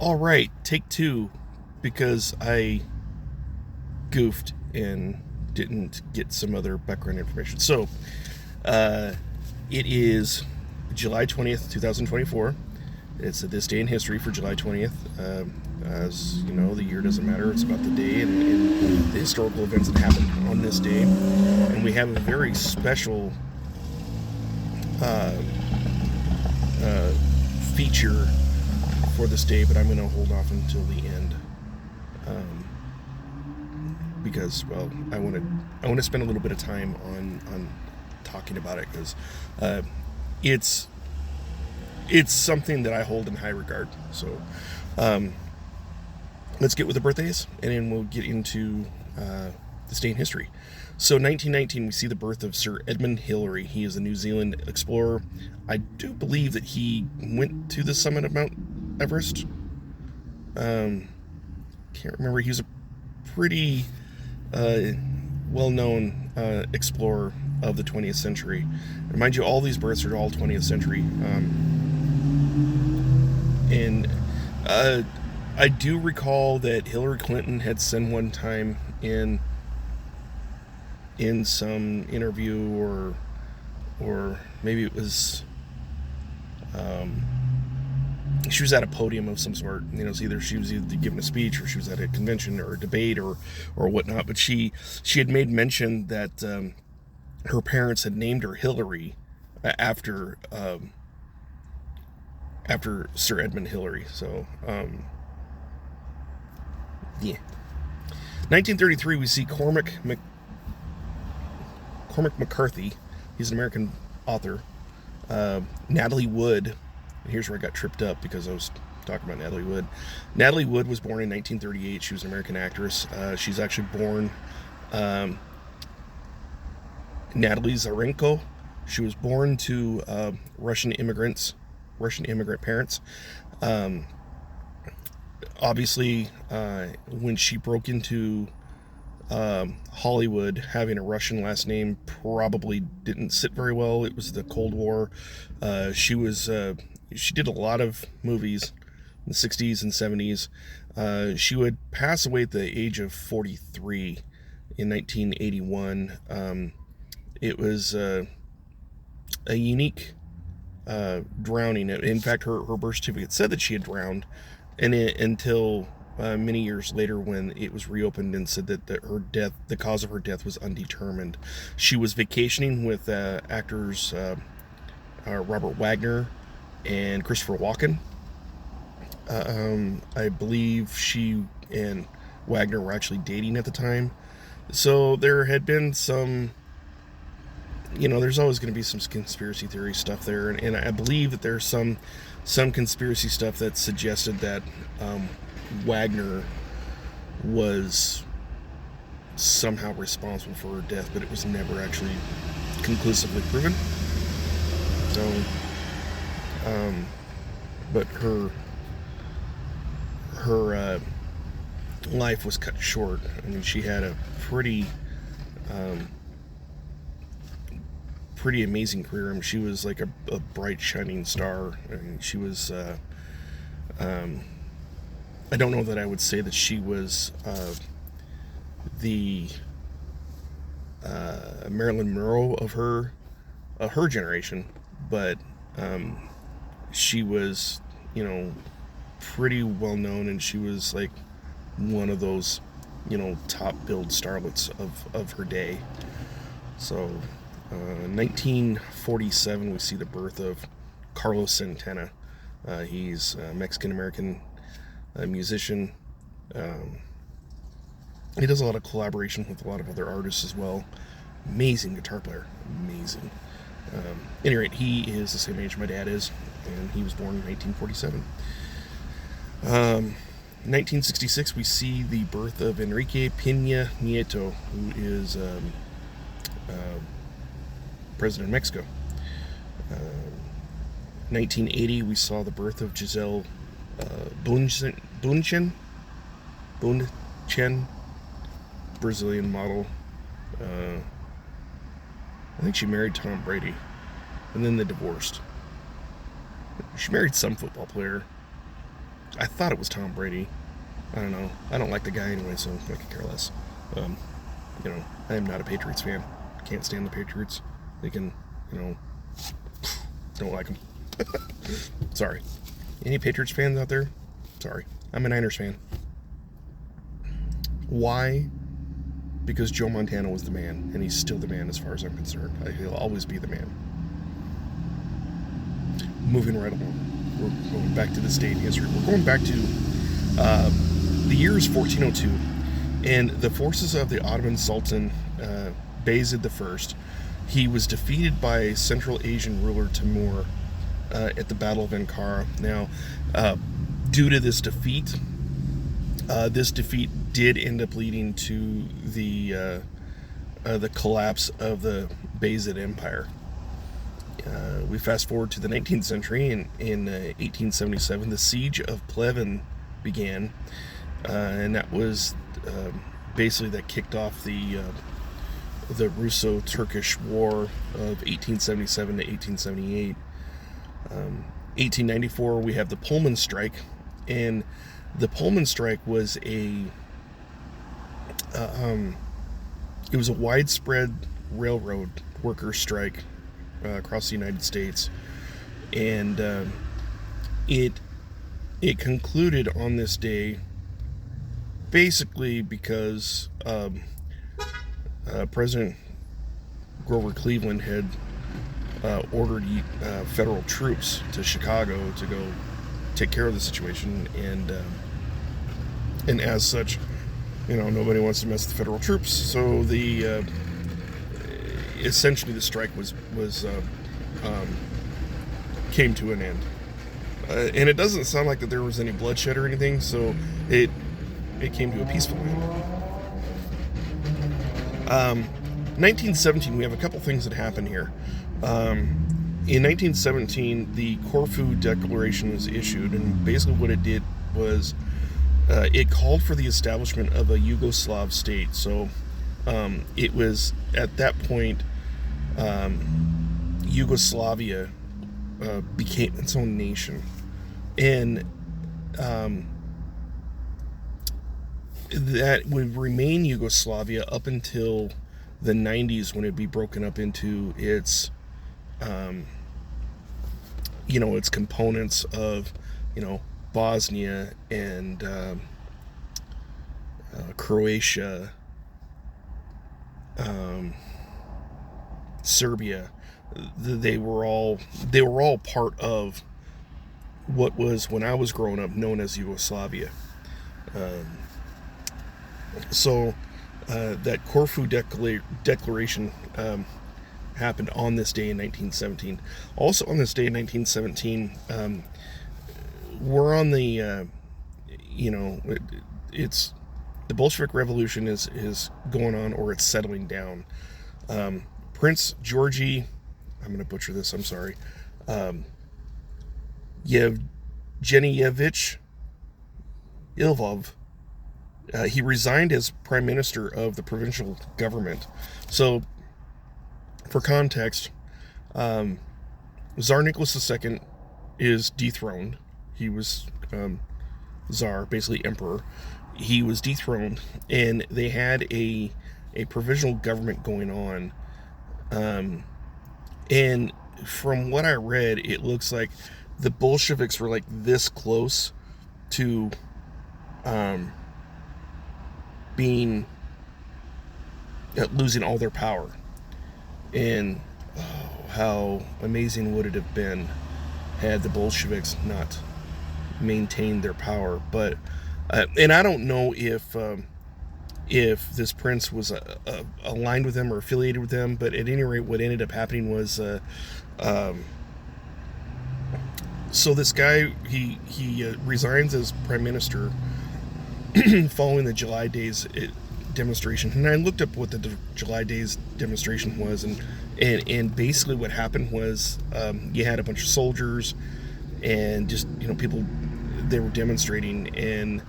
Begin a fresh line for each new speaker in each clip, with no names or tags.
All right, take two, because I goofed and didn't get some other background information. So, uh, it is July 20th, 2024. It's a this day in history for July 20th. As you know, the year doesn't matter, it's about the day and the historical events that happened on this day. And we have a very special uh, uh, feature for this day, but I'm going to hold off until the end. Um, because I want to spend a little bit of time on talking about it, because uh, it's it's something that I hold in high regard. So um, let's get with the birthdays, and then we'll get into this day in history. So 1919, we see the birth of Sir Edmund Hillary. He is a New Zealand explorer. I do believe that he went to the summit of Mount Everest. Um, can't remember. He was a pretty uh, well-known explorer of the 20th century. And mind you, all these births are all 20th century. And I do recall that Hillary Clinton had said one time in some interview, or maybe it was um, she was at a podium of some sort. It's either she was either giving a speech, or she was at a convention or a debate, or whatnot. But she had made mention that her parents had named her Hillary after Sir Edmund Hillary. So yeah. 1933, we see Cormac McCarthy. He's an American author. Natalie Wood. Here's where I got tripped up, because I was talking about Natalie Wood. Natalie Wood was born in 1938. She was an American actress. She's actually born Natalie Zarenko. She was born to Russian immigrant parents. Um, Obviously, when she broke into Hollywood, having a Russian last name probably didn't sit very well. It was the Cold War. She did a lot of movies in the 60s and 70s. She would pass away at the age of 43 in 1981. It was a unique drowning. In fact, her birth certificate said that she had drowned, and until many years later, when it was reopened and said that the cause of her death was undetermined. She was vacationing with actors Robert Wagner and Christopher Walken. I believe she and Wagner were actually dating at the time. So there had been some, there's always going to be some conspiracy theory stuff there, and I believe that there's some conspiracy stuff that suggested that Wagner was somehow responsible for her death, but it was never actually conclusively proven. So, but her life was cut short. I mean, she had a um, pretty amazing career. I mean, she was like a bright, shining star. I mean, she was. Um, I don't know that I would say that she was the Marilyn Monroe of her generation, but she was, pretty well known, and she was like one of those, top billed starlets of her day. So, 1947, we see the birth of Carlos Santana. He's a Mexican American musician. Um, he does a lot of collaboration with a lot of other artists as well. Amazing guitar player. Amazing. At any rate, he is the same age my dad is, and he was born in 1947. 1966, we see the birth of Enrique Peña Nieto, who is uh, president of Mexico. 1980, we saw the birth of Giselle Bundchen, Brazilian model. I think she married Tom Brady, and then they divorced. She married some football player. I thought it was Tom Brady. I don't know. I don't like the guy anyway, so I could care less. I am not a Patriots fan. Can't stand the Patriots. They can, don't like them. Sorry. Any Patriots fans out there? Sorry. I'm a Niners fan. Why? Because Joe Montana was the man, and he's still the man as far as I'm concerned. He'll always be the man. Moving right along. We're going back to this day in history. We're going back to the year is 1402, and the forces of the Ottoman Sultan Bayezid I, he was defeated by Central Asian ruler Timur at the Battle of Ankara. Now, due to this defeat did end up leading to the collapse of the Bayezid Empire. We fast forward to the 19th century, and in 1877, the Siege of Pleven began, and that was basically that kicked off the Russo-Turkish War of 1877 to 1878. 1894, we have the Pullman Strike, and the Pullman Strike was it was a widespread railroad worker strike across the United States, and it concluded on this day basically because President Grover Cleveland had ordered federal troops to Chicago to go take care of the situation, and as such, nobody wants to mess with the federal troops, so essentially the strike was came to an end, and it doesn't sound like that there was any bloodshed or anything, so it came to a peaceful end. 1917, we have a couple things that happen here. In 1917, the Corfu Declaration was issued, and basically what it did was it called for the establishment of a Yugoslav state. So it was at that point Yugoslavia became its own nation, and that would remain Yugoslavia up until the 90s, when it'd be broken up into its its components of Bosnia and Croatia, Serbia. They were all part of what was, when I was growing up, known as Yugoslavia. So that Corfu Declaration happened on this day in 1917. Also on this day in 1917, we're on the, it's the Bolshevik Revolution is going on, or it's settling down. Prince Georgy, I'm going to butcher this, I'm sorry, Yevgenyevich Ilvov, he resigned as prime minister of the provincial government. So, for context, Tsar Nicholas II is dethroned. He was Tsar, basically emperor. He was dethroned, and they had a provisional government going on. And from what I read, it looks like the Bolsheviks were like this close to losing all their power. And how amazing would it have been had the Bolsheviks not maintained their power. But and I don't know if this prince was aligned with them or affiliated with them, but at any rate, what ended up happening was so this guy, he resigns as prime minister following the July Days demonstration. And I looked up what the July Days demonstration was, and basically what happened was you had a bunch of soldiers and just people, they were demonstrating, and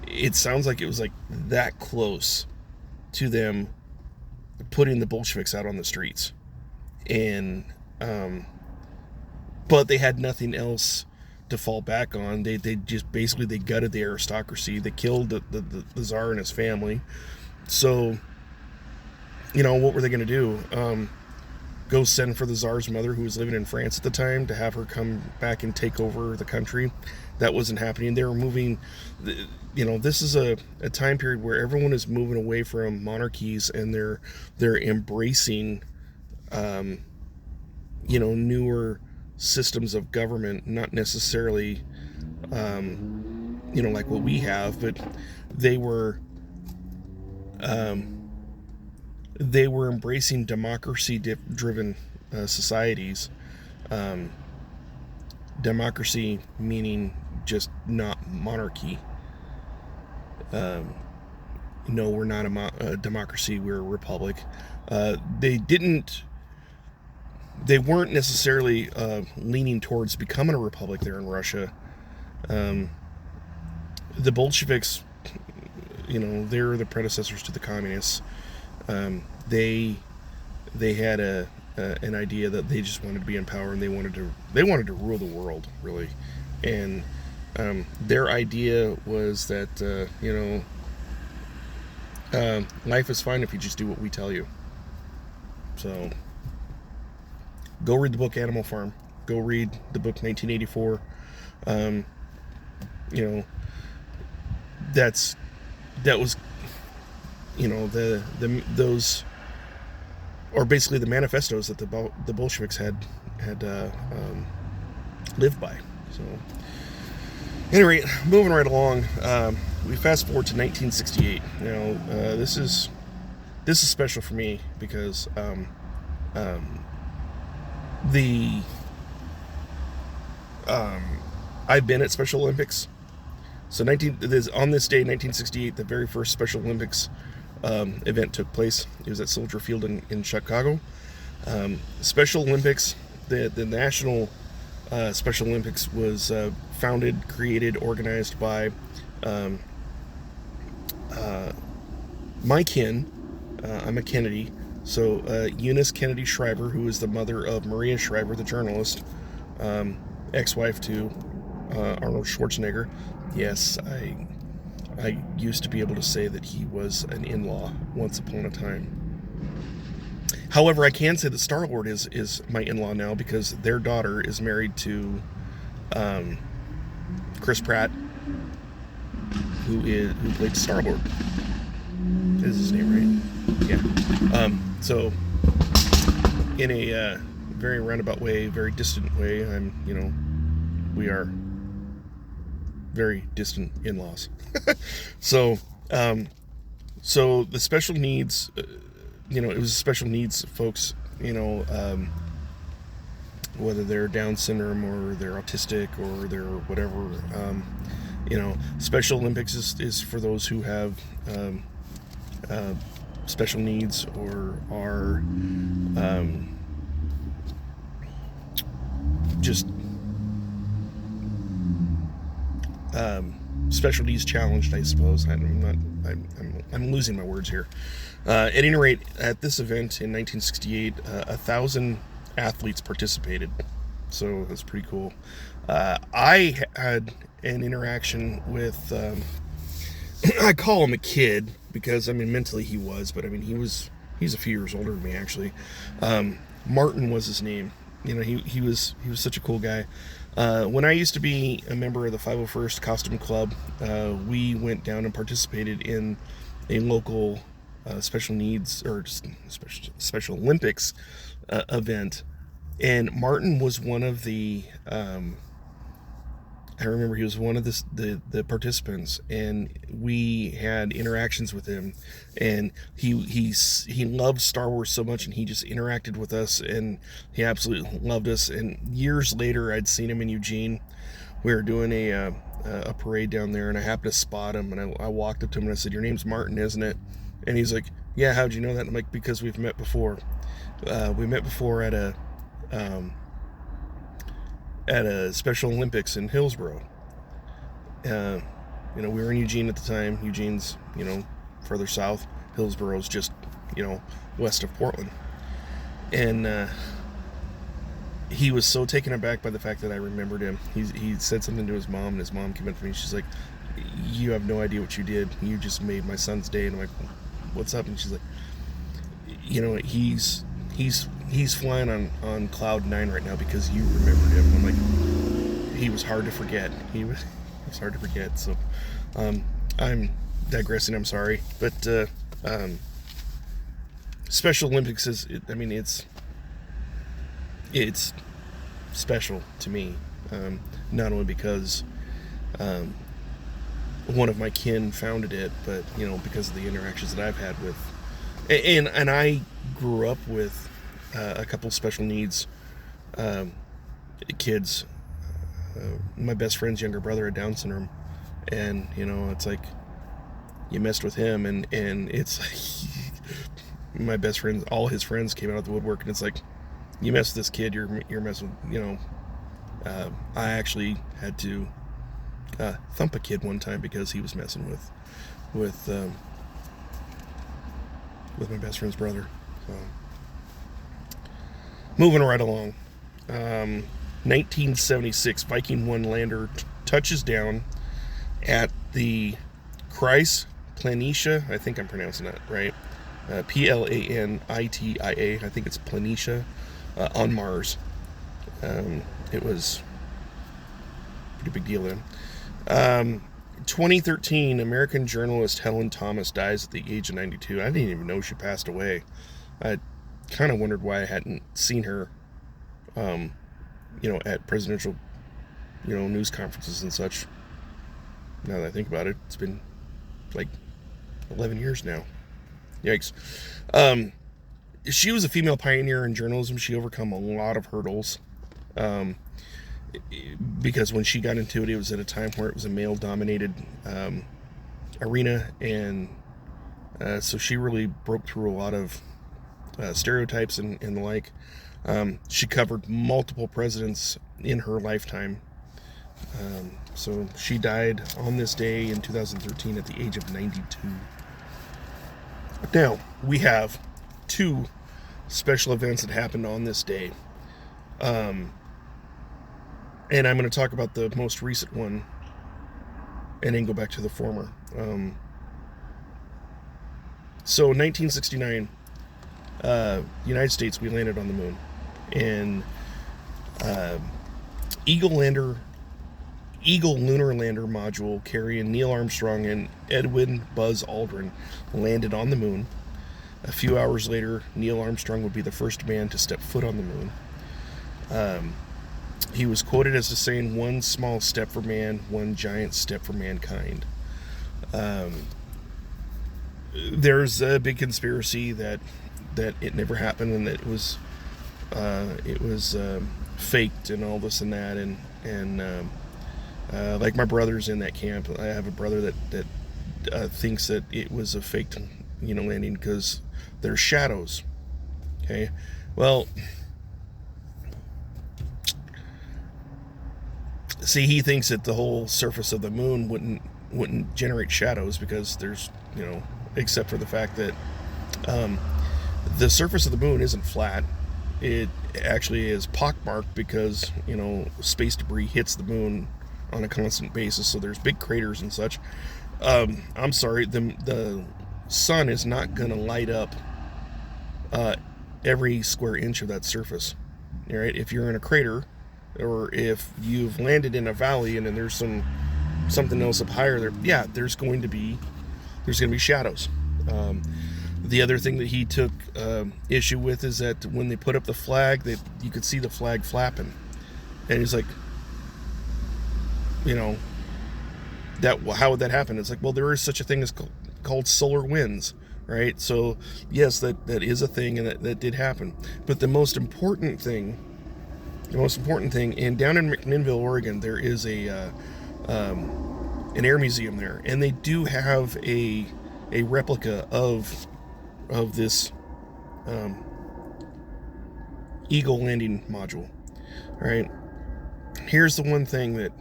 it sounds like it was like that close to them putting the Bolsheviks out on the streets, and but they had nothing else to fall back on. They just basically they gutted the aristocracy. They killed the Tsar and his family. So, what were they going to do? Go send for the Tsar's mother, who was living in France at the time, to have her come back and take over the country? That wasn't happening. They were moving. This is a time period where everyone is moving away from monarchies, and they're embracing, newer systems of government, not necessarily, like what we have, but they were embracing democracy-driven societies. Democracy meaning just not monarchy. No, we're not a democracy. We're a republic. They weren't necessarily leaning towards becoming a republic there in Russia. The Bolsheviks, they're the predecessors to the communists. They had an idea that they just wanted to be in power, and they wanted to rule the world, really. And their idea was that life is fine if you just do what we tell you. So go read the book Animal Farm. Go read the book 1984. That was those, or basically the manifestos that the Bolsheviks had lived by. So, at any rate, moving right along, we fast forward to 1968. This is special for me because I've been at Special Olympics. So on this day, 1968, the very first Special Olympics event took place. It was at Soldier Field in Chicago. Special Olympics, the National Special Olympics was founded, created, organized by my kin. I'm a Kennedy. So Eunice Kennedy Shriver, who is the mother of Maria Shriver, the journalist, ex-wife to Arnold Schwarzenegger. Yes, I used to be able to say that he was an in-law once upon a time. However, I can say that Star-Lord is my in-law now, because their daughter is married to Chris Pratt, who played Star-Lord. Is his name right? Yeah. So in a very roundabout way, very distant way, we are very distant in-laws. So the special needs, it was special needs folks, whether they're Down syndrome or they're autistic or they're whatever, Special Olympics is for those who have special needs or are just special needs challenged, I suppose. I'm losing my words here. At any rate, at this event in 1968, 1,000 athletes participated, so that's pretty cool. I had an interaction with I call him a kid because mentally he was, but he's a few years older than me, actually. Martin was his name. He was such a cool guy. When I used to be a member of the 501st Costume Club, we went down and participated in a local special needs or Special Olympics event, and Martin was one of the I remember he was one of the participants, and we had interactions with him, and he loved Star Wars so much, and he just interacted with us, and he absolutely loved us. And years later, I'd seen him in Eugene. We were doing a parade down there, and I happened to spot him, and I walked up to him and I said, "Your name's Martin, isn't it?" And he's like, "Yeah, how'd you know that?" And I'm like, "Because we've met before. We met before at a Special Olympics in Hillsboro. We were in Eugene at the time. Eugene's, further south. Hillsboro's just, west of Portland. And he was so taken aback by the fact that I remembered him. He said something to his mom, and his mom came up to me. She's like, "You have no idea what you did. You just made my son's day." And I'm like, "What's up?" And she's like, "You know, he's flying on cloud 9 right now because you remembered him." I'm like, he was hard to forget. He was hard to forget. So, I'm digressing. I'm sorry, but Special Olympics is. It's special to me, not only because one of my kin founded it, but because of the interactions that I've had with, and I grew up with a couple special needs kids. My best friend's younger brother had Down syndrome, and it's like you messed with him, and it's like my best friend, all his friends came out of the woodwork, and it's like, you mess with this kid, you're messing with, I actually had to thump a kid one time because he was messing with my best friend's brother. So, moving right along. 1976, Viking 1 lander touches down at the Kreis Planitia. I think I'm pronouncing that right. Planitia. I think it's Planitia. On Mars. It was a pretty big deal then. 2013, American journalist Helen Thomas dies at the age of 92. I didn't even know she passed away. I kind of wondered why I hadn't seen her, at presidential, news conferences and such. Now that I think about it, it's been like 11 years now. Yikes. She was a female pioneer in journalism. She overcome a lot of hurdles because when she got into it, it was at a time where it was a male-dominated arena, and so she really broke through a lot of stereotypes and the like. She covered multiple presidents in her lifetime. So she died on this day in 2013 at the age of 92. Now, we have 2 special events that happened on this day. And I'm going to talk about the most recent one and then go back to the former. So 1969, United States, we landed on the moon. And Eagle Lunar Lander module carrying Neil Armstrong and Edwin Buzz Aldrin landed on the moon. A few hours later, Neil Armstrong would be the first man to step foot on the moon. He was quoted as saying, "One small step for man, one giant step for mankind." There's a big conspiracy that it never happened and that it was faked and all this and that, and like my brother's in that camp. I have a brother that thinks that it was a faked landing because there's shadows. Okay, well, see, he thinks that the whole surface of the moon wouldn't generate shadows because there's except for the fact that the surface of the moon isn't flat. It actually is pockmarked because space debris hits the moon on a constant basis, so there's big craters and such. I'm sorry, the sun is not going to light up every square inch of that surface. All right, if you're in a crater, or if you've landed in a valley and then there's something else up higher there, yeah, there's going to be shadows. The other thing that he took issue with is that when they put up the flag, that you could see the flag flapping, and he's like, that how would that happen? It's like, well, there is such a thing as called solar winds, right? So yes, that is a thing, and that did happen. But the most important thing, and down in McMinnville, Oregon, there is an air museum there, and they do have a replica of this Eagle landing module. All right, here's the one thing that,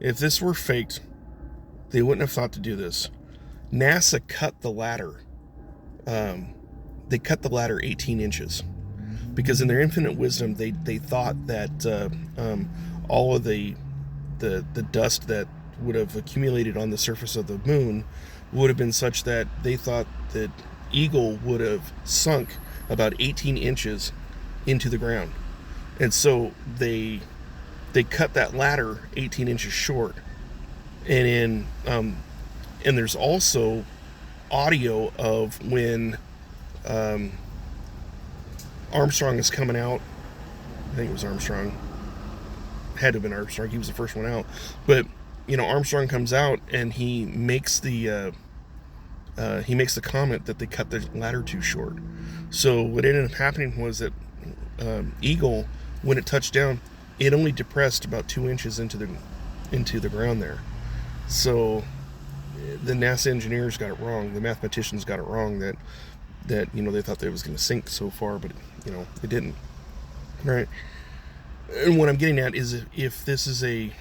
if this were faked, they wouldn't have thought to do this. NASA cut the ladder. They cut the ladder 18 inches. because in their infinite wisdom, they thought that all of the dust that would have accumulated on the surface of the moon would have been such that they thought that Eagle would have sunk about 18 inches into the ground. And so they cut that ladder 18 inches short. And there's also audio of when Armstrong is coming out. I think it was Armstrong. Had to have been Armstrong. He was the first one out. But Armstrong comes out and he makes the comment that they cut the ladder too short. So what ended up happening was that Eagle, when it touched down, it only depressed about 2 inches into the ground there. So the NASA engineers got it wrong. The mathematicians got it wrong that they thought that it was going to sink so far, but it didn't. Right. And what I'm getting at is if this is if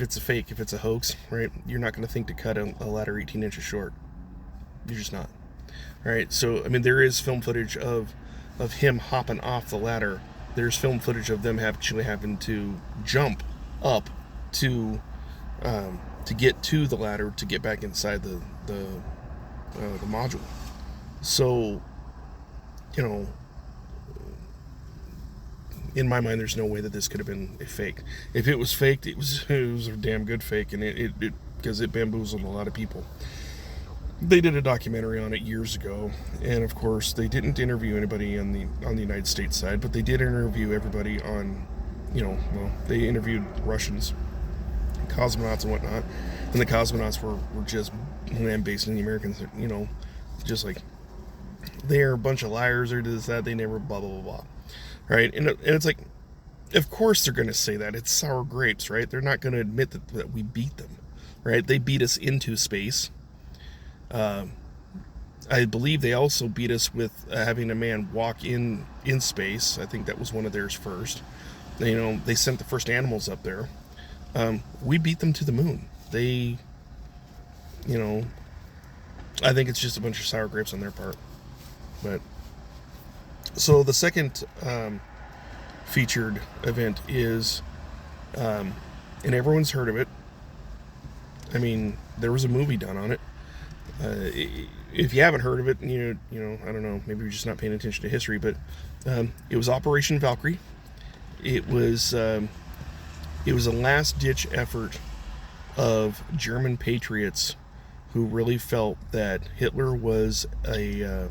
it's a fake, if it's a hoax, right, you're not going to think to cut a ladder 18 inches short. You're just not. All right. So, there is film footage of him hopping off the ladder. There's film footage of them actually having to jump up to get to the ladder to get back inside the module. So, in my mind, there's no way that this could have been a fake. If it was faked, it was a damn good fake, and it because it bamboozled a lot of people. They did a documentary on it years ago, and of course, they didn't interview anybody on the United States side, but they did interview everybody on, they interviewed Russians, cosmonauts and whatnot, and the cosmonauts were just lambasting the Americans, just like, they're a bunch of liars, or this, that, they never blah, blah, blah, blah. Right? And it's like, of course they're going to say that. It's sour grapes, right? They're not going to admit that we beat them, right? They beat us into space. I believe they also beat us with having a man walk in space. I think that was one of theirs first. They sent the first animals up there. We beat them to the moon. I think it's just a bunch of sour grapes on their part. But so the second featured event is, and everyone's heard of it. There was a movie done on it. If you haven't heard of it, I don't know, maybe you're just not paying attention to history, but it was Operation Valkyrie. It was a last-ditch effort of German patriots who really felt that Hitler was a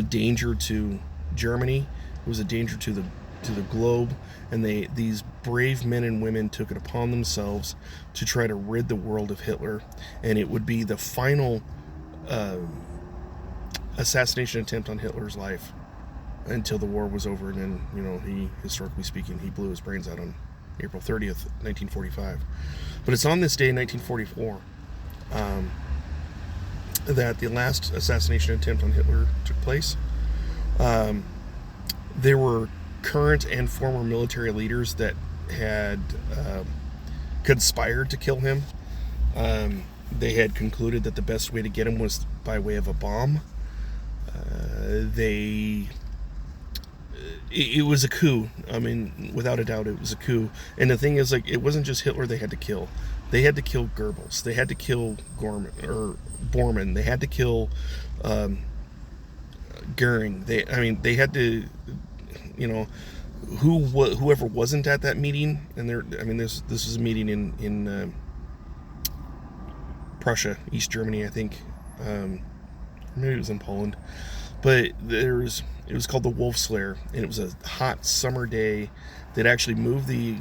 danger to Germany. It was a danger to the globe, and these brave men and women took it upon themselves to try to rid the world of Hitler, and it would be the final assassination attempt on Hitler's life until the war was over. And then he, historically speaking, he blew his brains out on April 30th, 1945. But it's on this day in 1944 that the last assassination attempt on Hitler took place. There were current and former military leaders that had conspired to kill him. They had concluded that the best way to get him was by way of a bomb. It was a coup. Without a doubt, it was a coup. And the thing is, it wasn't just Hitler they had to kill. They had to kill Goebbels. They had to kill Bormann. They had to kill Goering. They had to, whoever wasn't at that meeting. And this was a meeting in Prussia, East Germany, I think. Maybe it was in Poland. But it was called the Wolf's Lair, and it was a hot summer day. They'd actually moved the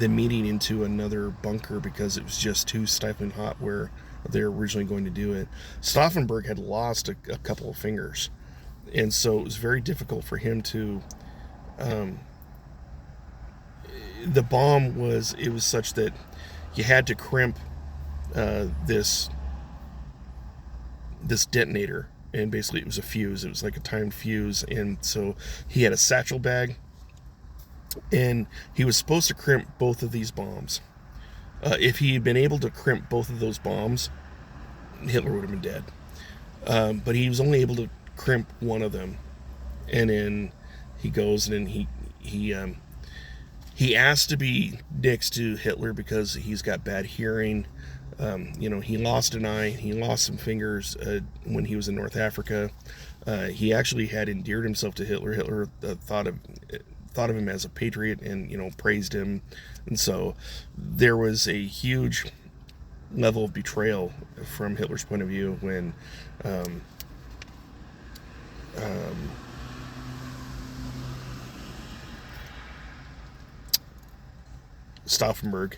meeting into another bunker because it was just too stifling hot where they were originally going to do it. Stauffenberg had lost a couple of fingers, and so it was very difficult for him to. The bomb was such that you had to crimp this detonator. And basically it was a fuse. It was like a timed fuse. And so he had a satchel bag. And he was supposed to crimp both of these bombs. If he had been able to crimp both of those bombs, Hitler would have been dead. But he was only able to crimp one of them. And then he goes and then he asked to be next to Hitler because he's got bad hearing. He lost an eye, he lost some fingers when he was in North Africa. He actually had endeared himself to Hitler. Hitler thought of him as a patriot and praised him, and so there was a huge level of betrayal from Hitler's point of view when Stauffenberg.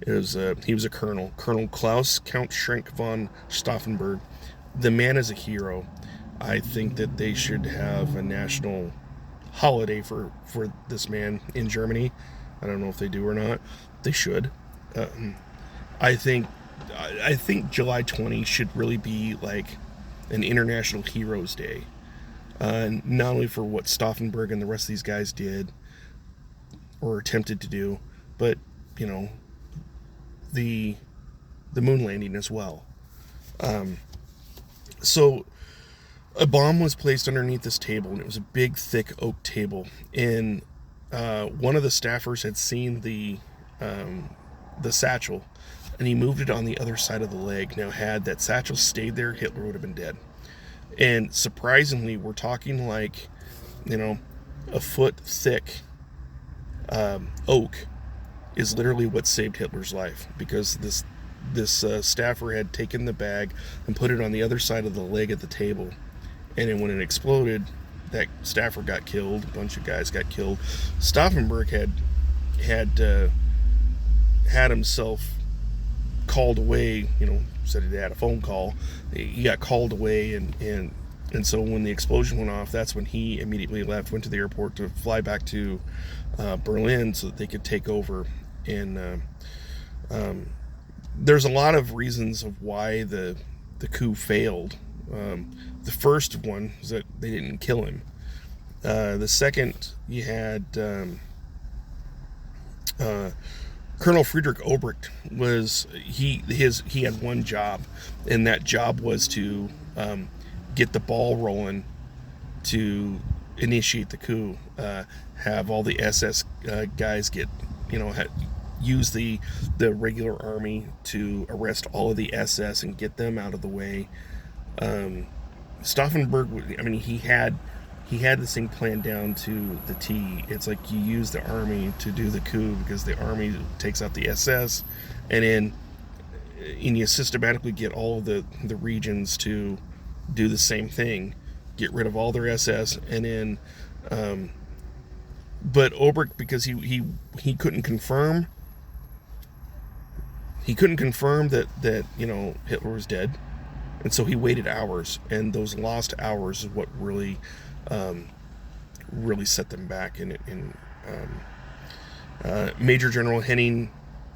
He was a colonel, Colonel Klaus Count Schrenk von Stauffenberg. The man is a hero. I think that they should have a national holiday for this man in Germany. I don't know if they do or not. They should. I think July 20 should really be like an International Heroes Day. Not only for what Stauffenberg and the rest of these guys did or attempted to do, but the moon landing as well. So a bomb was placed underneath this table, and it was a big, thick oak table. And one of the staffers had seen the satchel, and he moved it on the other side of the leg. Now, had that satchel stayed there, Hitler would have been dead. And surprisingly, we're talking like, a foot thick oak is literally what saved Hitler's life, because this staffer had taken the bag and put it on the other side of the leg at the table, and then when it exploded, that staffer got killed. A bunch of guys got killed. Stauffenberg had himself called away. Said he had a phone call. He got called away, and so when the explosion went off, that's when he immediately went to the airport to fly back to Berlin so that they could take over. And there's a lot of reasons of why the coup failed. The first one was that they didn't kill him. The second, you had Colonel Friedrich Obrecht he had one job, and that job was to get the ball rolling to initiate the coup. Have all the SS guys use the regular army to arrest all of the SS and get them out of the way. Stauffenberg, he had this thing planned down to the T. It's like you use the army to do the coup because the army takes out the SS, and you systematically get all of the regions to do the same thing, get rid of all their SS, and then but Obrecht, because he couldn't confirm that Hitler was dead, and so he waited hours, and those lost hours is what really set them back. Major General Henning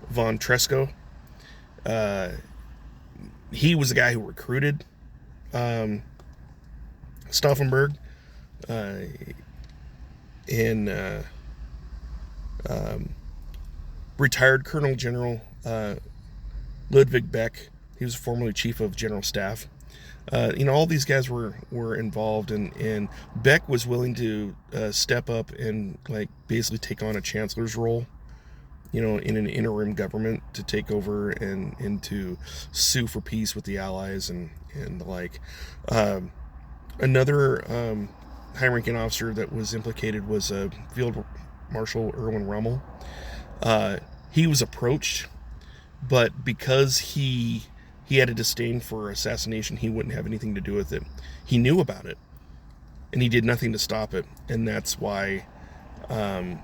von Tresckow, he was the guy who recruited Stauffenberg, and retired Colonel General Ludwig Beck. He was formerly Chief of General Staff. All these guys were involved, and Beck was willing to step up and basically take on a chancellor's role, in an interim government, to take over and to sue for peace with the Allies and the like. Another high-ranking officer that was implicated was Field Marshal Erwin Rommel. He was approached, but because he had a disdain for assassination, he wouldn't have anything to do with it. He knew about it, and he did nothing to stop it, and that's why a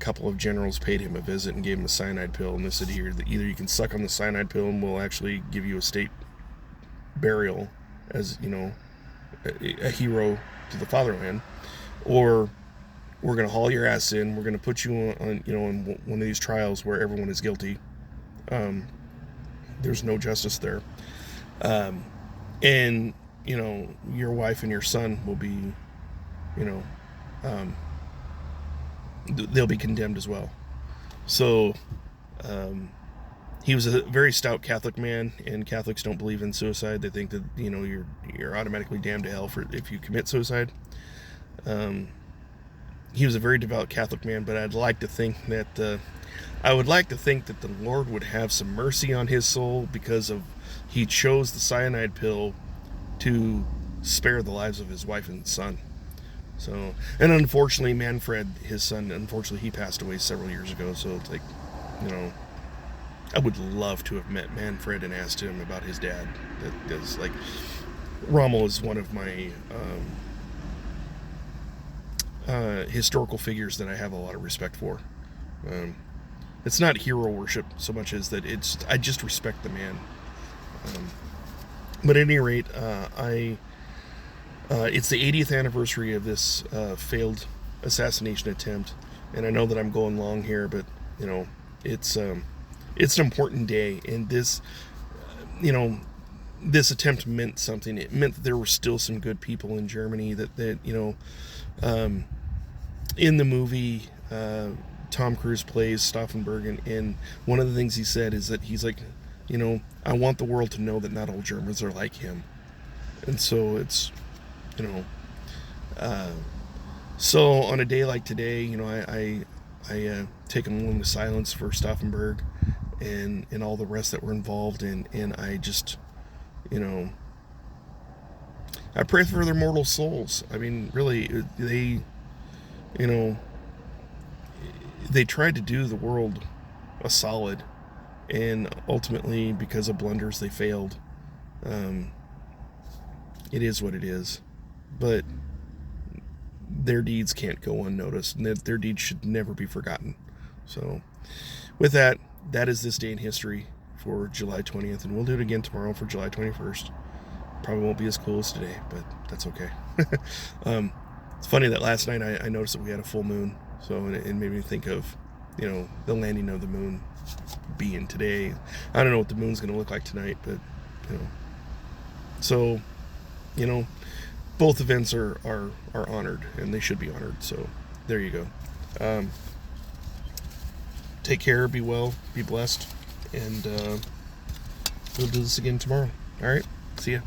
couple of generals paid him a visit and gave him a cyanide pill, and they said, either you can suck on the cyanide pill and we'll actually give you a state burial as a hero to the fatherland, or we're going to haul your ass in. We're going to put you on in one of these trials where everyone is guilty. There's no justice there, and your wife and your son will be, they'll be condemned as well. So he was a very stout Catholic man, and Catholics don't believe in suicide. They think that, you know, you're automatically damned to hell for if you commit suicide. He was a very devout Catholic man, but I would like to think that the Lord would have some mercy on his soul, because of he chose the cyanide pill to spare the lives of his wife and son. So, and unfortunately, Manfred, his son, unfortunately, he passed away several years ago. So it's like, you know, I would love to have met Manfred and asked him about his dad. That's like, Rommel is one of my historical figures that I have a lot of respect for. It's not hero worship so much as that I just respect the man. But at any rate, it's the 80th anniversary of this failed assassination attempt, and I know that I'm going long here, but you know, it's an important day, and this, you know, this attempt meant something. It meant that there were still some good people in Germany. That you know, in the movie, Tom Cruise plays Stauffenberg, and one of the things he said is that he's like, you know, I want the world to know that not all Germans are like him. And so it's, you know, so on a day like today, you know, I take a moment of silence for Stauffenberg and all the rest that were involved, and I just, you know, I pray for their mortal souls. I mean, really, they, you know, they tried to do the world a solid, and ultimately, because of blunders, they failed. It is what it is, but their deeds can't go unnoticed, and their deeds should never be forgotten. So with that, that is this day in history for July 20th, and we'll do it again tomorrow for July 21st. Probably won't be as cool as today, but that's okay. It's funny that last night I noticed that we had a full moon, so it made me think of, you know, the landing of the moon being today. I don't know what the moon's going to look like tonight, but, you know, so, you know, both events are honored, and they should be honored. So there you go. Take care, be well, be blessed, and we'll do this again tomorrow. All right, see ya.